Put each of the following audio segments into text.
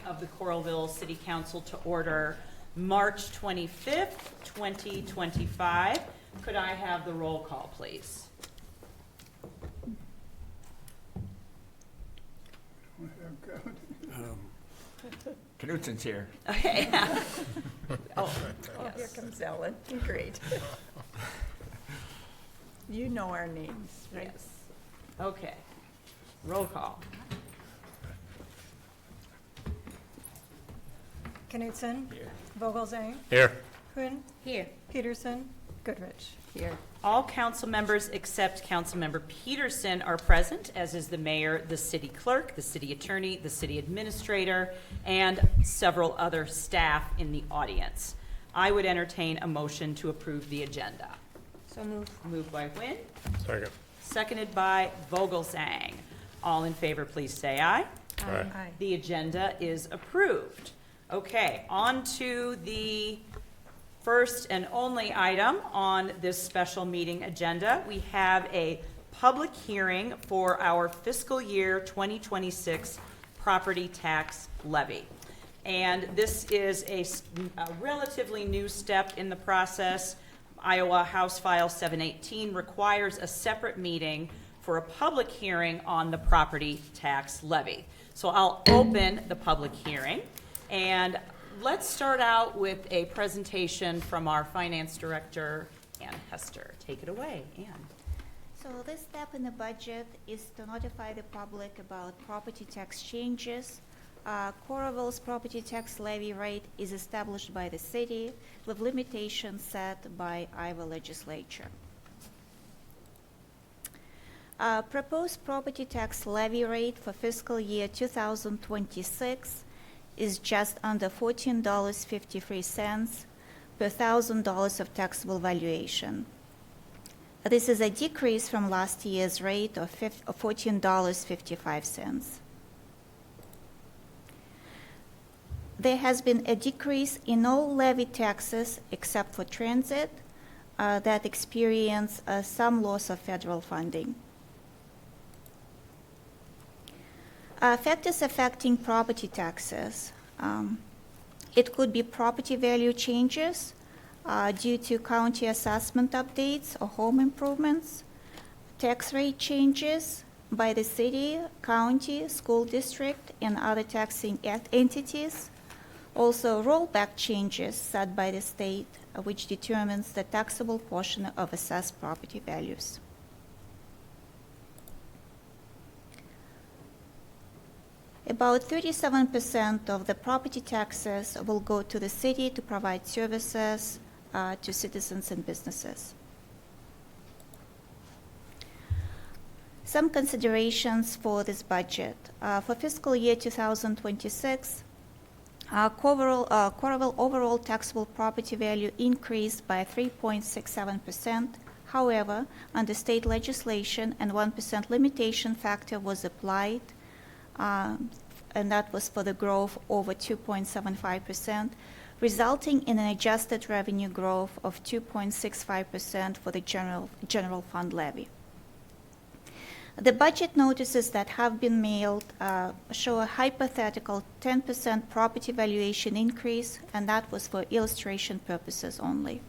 of the Coralville City Council to order March 25th, 2025. Could I have the roll call, please? Knutsen's here. Okay. Oh, Here comes Ellen. Great. You know our names, right? yes. Okay. Roll call. Knutson. Here. Vogelzang. Here. Kuhn. Here. Peterson. Goodrich. Here. All council members except Councilmember Peterson are present, as is the mayor, the city clerk, the city attorney, the city administrator, and several other staff in the audience. I would entertain a motion to approve the agenda. So moved. Moved by Nguyen, Second. seconded by Vogelzang. All in favor, please say aye. Aye. Aye. The agenda is approved. Okay, on to the first and only item on this special meeting agenda. We have a public hearing for our fiscal year 2026 property tax levy. And this is a relatively new step in the process. Iowa House File 718 requires a separate meeting for a public hearing on the property tax levy. So I'll open the public hearing, and let's start out with a presentation from our finance director, Ann Hester. Take it away, Ann. So this step in the budget is to notify the public about property tax changes. Coralville's property tax levy rate is established by the city with limitations set by Iowa legislature. Proposed property tax levy rate for fiscal year 2026 is just under $14.53 per $1,000 of taxable valuation. This is a decrease from last year's rate of $14.55. There has been a decrease in all levy taxes except for transit that experience some loss of federal funding. Factors affecting property taxes. It could be property value changes due to county assessment updates or home improvements, tax rate changes by the city, county, school district, and other taxing entities. Also, rollback changes set by the state, which determines the taxable portion of assessed property values. About 37% of the property taxes will go to the city to provide services to citizens and businesses. Some considerations for this budget. For fiscal year 2026, Coralville overall taxable property value increased by 3.67%. However, under state legislation, and 1% limitation factor was applied, and that was for the growth over 2.75%, resulting in an adjusted revenue growth of 2.65% for the general fund levy. The budget notices that have been mailed show a hypothetical 10% property valuation increase, and that was for illustration purposes only.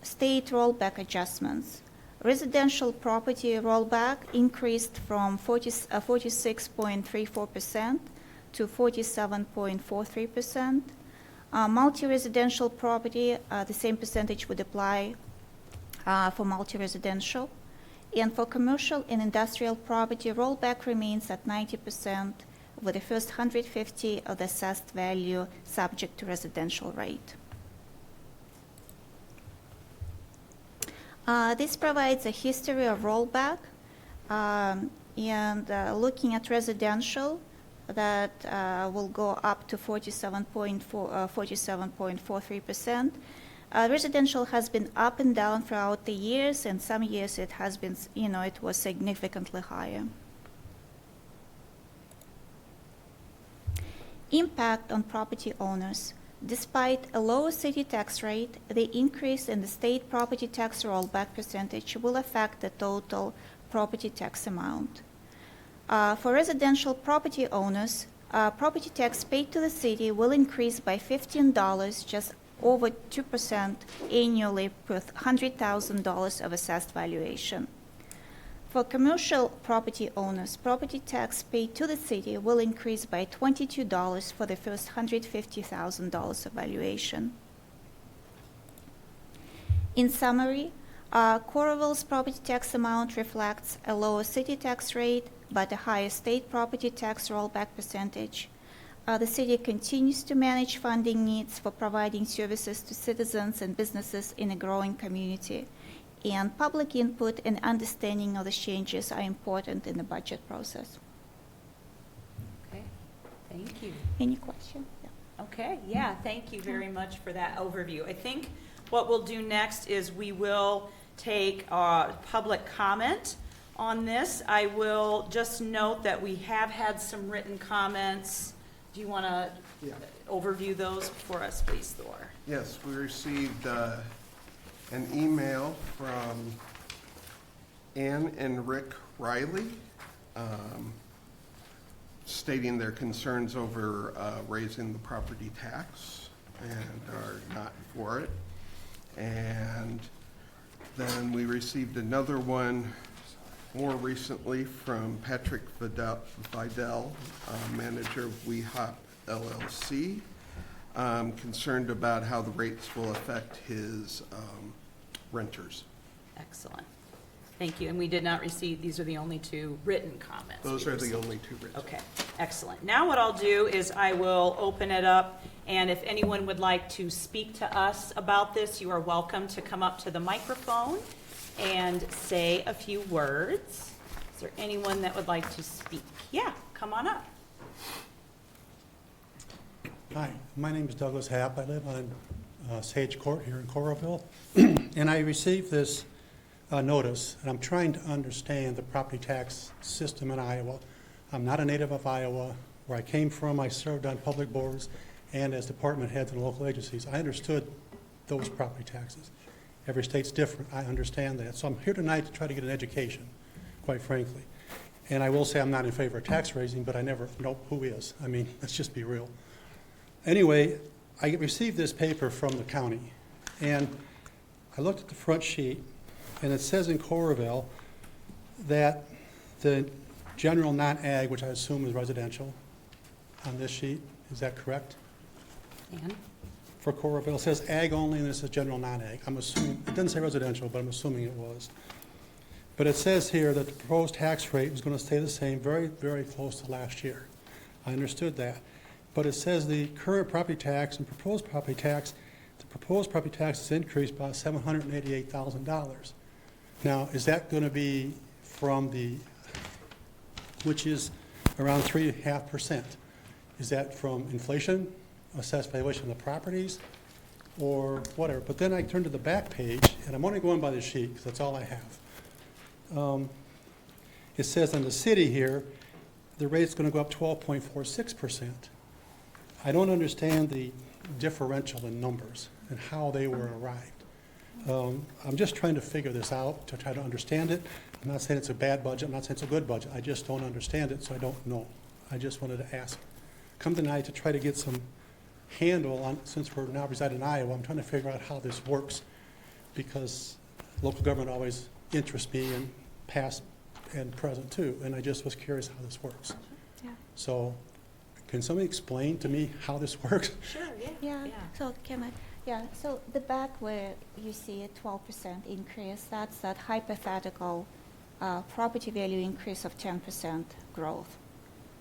State rollback adjustments. Residential property rollback increased from 46.34% to 47.43%. Multi-residential property, the same percentage would apply for multi-residential. And for commercial and industrial property, rollback remains at 90% with the first 150 of the assessed value subject to residential rate. This provides a history of rollback, and looking at residential, that will go up to 47.43%. Residential has been up and down throughout the years, and some years it has been, it was significantly higher. Impact on property owners. Despite a lower city tax rate, the increase in the state property tax rollback percentage will affect the total property tax amount. For residential property owners, property tax paid to the city will increase by $15, just over 2% annually per $100,000 of assessed valuation. For commercial property owners, property tax paid to the city will increase by $22 for the first $150,000 of valuation. In summary, Coralville's property tax amount reflects a lower city tax rate but a higher state property tax rollback percentage. The city continues to manage funding needs for providing services to citizens and businesses in a growing community, and public input and understanding of the changes are important in the budget process. Okay, thank you. Any question? Yeah. Okay, yeah, thank you very much for that overview. I think what we'll do next is we will take public comment on this. I will just note that we have had some written comments. Do you want to overview those for us, please, Thor? Yes, we received an email from Ann and Rick Riley stating their concerns over raising the property tax and are not for it. And then we received another one more recently from Patrick Vidal, manager of WeHop LLC, concerned about how the rates will affect his renters. Excellent. Thank you. And we did not receive, these are the only two written comments. Those we are the received. only two written. Okay, excellent. Now what I'll do is I will open it up, and if anyone would like to speak to us about this, you are welcome to come up to the microphone and say a few words. Is there anyone that would like to speak? Yeah, come on up. Hi, my name is Douglas Happ. I live on Sage Court here in Coralville. And I received this notice, and I'm trying to understand the property tax system in Iowa. I'm not a native of Iowa. Where I came from, I served on public boards and as department heads in local agencies. I understood those property taxes. Every state's different. I understand that. So I'm here tonight to try to get an education, quite frankly. And I will say I'm not in favor of tax raising, but I never know who is. I mean, let's just be real. Anyway, I received this paper from the county, and I looked at the front sheet, and it says in Coralville that the general non-ag, which I assume is residential, on this sheet, is that correct? Ann? For Coralville, it says ag only, and this is general non-ag. I'm assuming, it doesn't say residential, but I'm assuming it was. But it says here that the proposed tax rate is going to stay the same, very, very close to last year. I understood that. But it says the current property tax and proposed property tax, the proposed property tax is increased by $788,000. Now, is that going to be from the, which is around 3.5%? Is that from inflation, assessed valuation of the properties, or whatever? But then I turn to the back page, and I'm only going by the sheet because that's all I have. It says on the city here, the rate's going to go up 12.46%. I don't understand the differential in numbers and how they were arrived. I'm just trying to figure this out, to try to understand it. I'm not saying it's a bad budget. I'm not saying it's a good budget. I just don't understand it, so I don't know. I just wanted to ask. Come tonight to try to get some handle on, since we're now residing in Iowa, I'm trying to figure out how this works, because local government always interests me, in past and present too, and I just was curious how this works. Yeah. So can somebody explain to me how this works? Sure, Yeah, so so the back where you see a 12% increase, that's that hypothetical property value increase of 10% growth.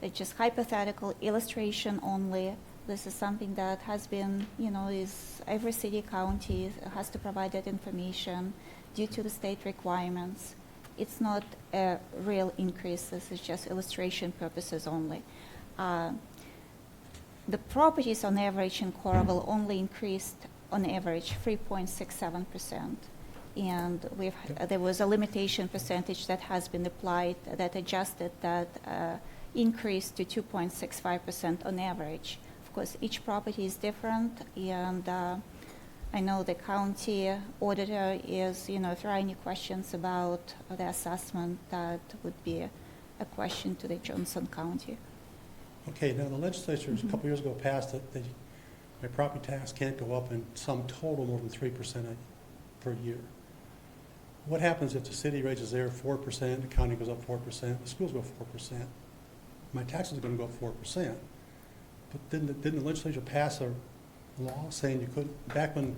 It's just hypothetical illustration only. This is something that has been, is every city, county has to provide that information due to the state requirements. It's not a real increase. This is just illustration purposes only. The properties on average in Coralville only increased on average 3.67%. And there was a limitation percentage that has been applied that adjusted that increase to 2.65% on average. Of course, each property is different, and I know the county auditor is, if there are any questions about the assessment, that would be a question to the Johnson County. Okay, now the legislature a couple years ago passed that my property tax can't go up in some total more than 3% per year. What happens if the city raises their 4%, the county goes up 4%, the schools go 4%? My taxes are going to go up 4%. But didn't the legislature pass a law saying you couldn't, back when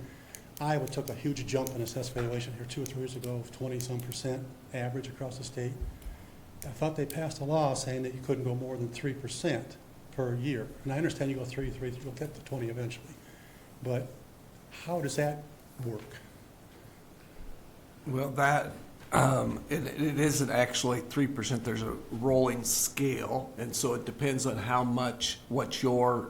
Iowa took a huge jump in assessed valuation here 2 or 3 years ago of 20-some% average across the state, I thought they passed a law saying that you couldn't go more than 3% per year. And I understand you go 3, you'll get to 20 eventually. But how does that work? Well, that, it isn't actually 3%, there's a rolling scale, and so it depends on how much, what your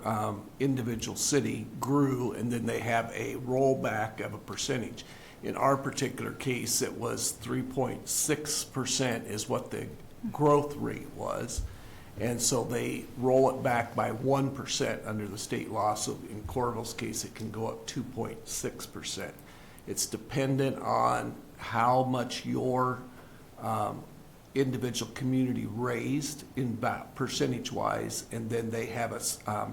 individual city grew, and then they have a rollback of a percentage. In our particular case, it was 3.6% is what the growth rate was, and so they roll it back by 1% under the state law, so in Coralville's case, it can go up 2.6%. It's dependent on how much your individual community raised in percentage-wise, and then they have a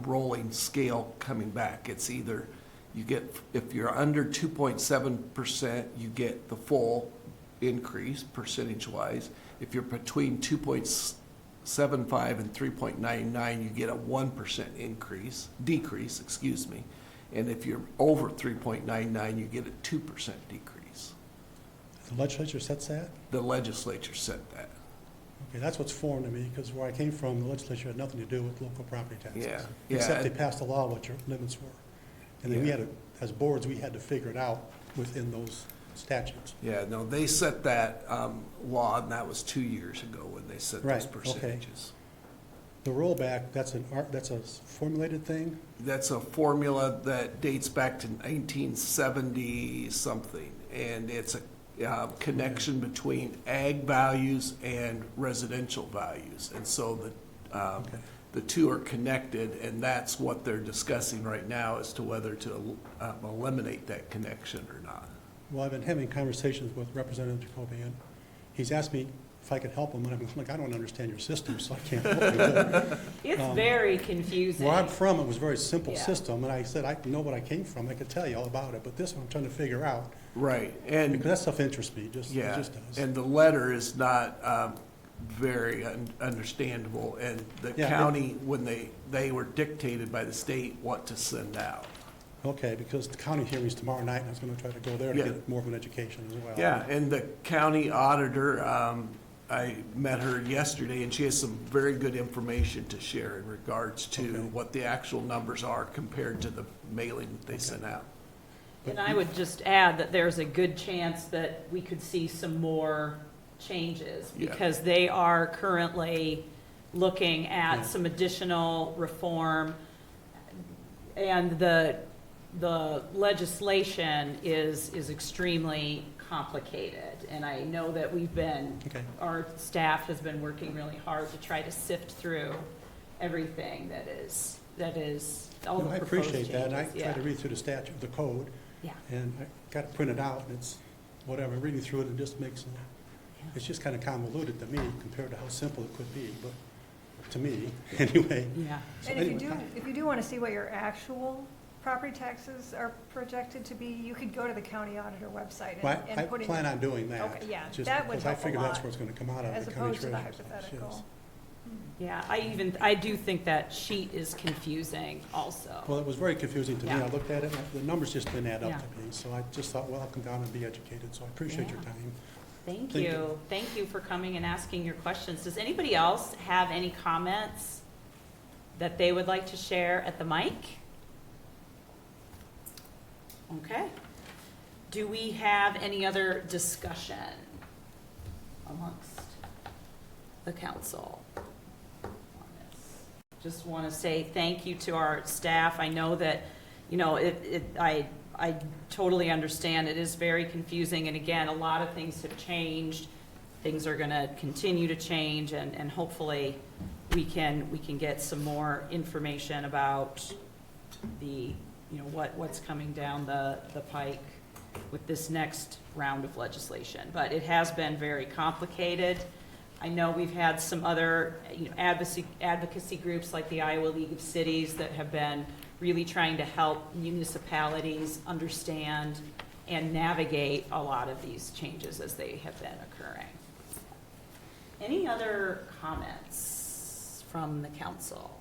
rolling scale coming back. It's either you get, if you're under 2.7%, you get the full increase percentage-wise. If you're between 2.75 and 3.99, you get a 1% decrease, excuse me. And if you're over 3.99, you get a 2% decrease. The legislature sets that? The legislature set that. Okay, that's what's foreign to me, because where I came from, the legislature had nothing to do with local property taxes. Yeah. Except they passed a law what your limits were. And then we had to, as boards, we had to figure it out within those statutes. Yeah, no, they set that law, and that was 2 years ago when they set Right, those okay. percentages. The rollback, that's a formulated thing? That's a formula that dates back to 1970 something, and it's a connection between ag values and residential values, and so the two are connected, and that's what they're discussing right now as to whether to eliminate that connection or not. Well, I've been having conversations with Representative Jacobian. He's asked me if I could help him, and I'm like, I don't understand your system, so I can't help you. It's very confusing. Where I'm from, it was a very simple Yeah. system, and I said, I know what I came from, I could tell you all about it, but this one I'm trying to figure out, Right, and because that stuff interests me, it just yeah, does. and the letter is not very understandable, and the Yeah, county, when they were dictated by the state what to send out. Okay, because the county hearing's tomorrow night, and I was gonna try to go there to Yeah. get more of an education as well. Yeah, and the county auditor, I met her yesterday, and she has some very good information to share in regards to Okay. what the actual numbers are compared to the mailing that they sent out. And I would just add that there's a good chance that we could see some more changes, Yeah. because they are currently looking Yeah. at some additional reform, and the legislation is extremely complicated. And I know that Okay. our staff has been working really hard to try to sift through everything that is all the No, I proposed appreciate that, and I changes. try to Yeah. read through the statute, the code, Yeah. and I got it printed out, and it's, whatever, reading through it, it just makes, Yeah. it's just kind of convoluted to me compared to how simple it could be, but, to me, anyway. Yeah. So And if you anyway, do, want to see what your actual property taxes are projected to be, you could go to the county auditor website Well, and I put in. plan on doing that. Okay, yeah, just that would because I help a figure that's lot, where it's gonna come out of, as the county opposed to the treasurer's office, yes. hypothetical. Yeah, I do think that sheet is confusing also. Well, it was very confusing to me. Yeah. I looked at it, and the numbers just didn't add up Yeah. to me, so I just thought, well, I'll come down and be educated, so I appreciate your Yeah. time. Thank Thank you. you. Thank you for coming and asking your questions. Does anybody else have any comments that they would like to share at the mic? Okay. Do we have any other discussion amongst the council on this? Just want to say thank you to our staff. I know that, I totally understand. It is very confusing, and again, a lot of things have changed. Things are going to continue to change, and hopefully we can get some more information about the, what's coming down the pike with this next round of legislation. But it has been very complicated. I know we've had some other, advocacy groups like the Iowa League of Cities that have been really trying to help municipalities understand and navigate a lot of these changes as they have been occurring. Any other comments from the council?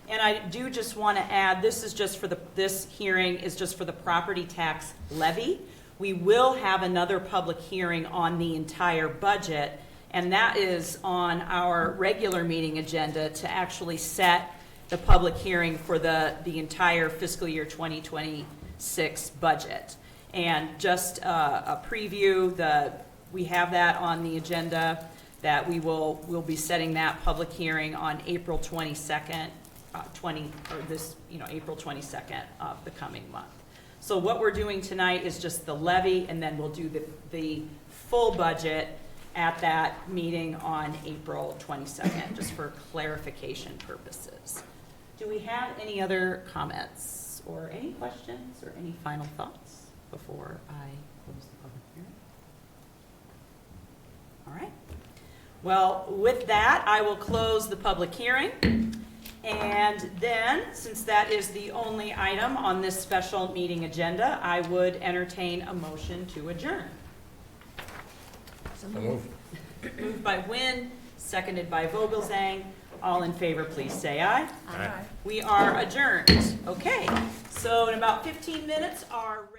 And I do just want to add, this hearing is just for the property tax levy. We will have another public hearing on the entire budget, and that is on our regular meeting agenda to actually set the public hearing for the entire fiscal year 2026 budget. And just a preview, we have that on the agenda, that we'll be setting that public hearing on April 22nd, April 22nd of the coming month. So what we're doing tonight is just the levy, and then we'll do the full budget at that meeting on April 22nd, just for clarification purposes. Do we have any other comments or any questions or any final thoughts before I close the public hearing? All right. Well, with that, I will close the public hearing. And then, since that is the only item on this special meeting agenda, I would entertain a motion to adjourn. Moved by Nguyen, seconded by Vogelzang. All in favor, please say aye. Aye. We are adjourned. Okay, so in about 15 minutes, our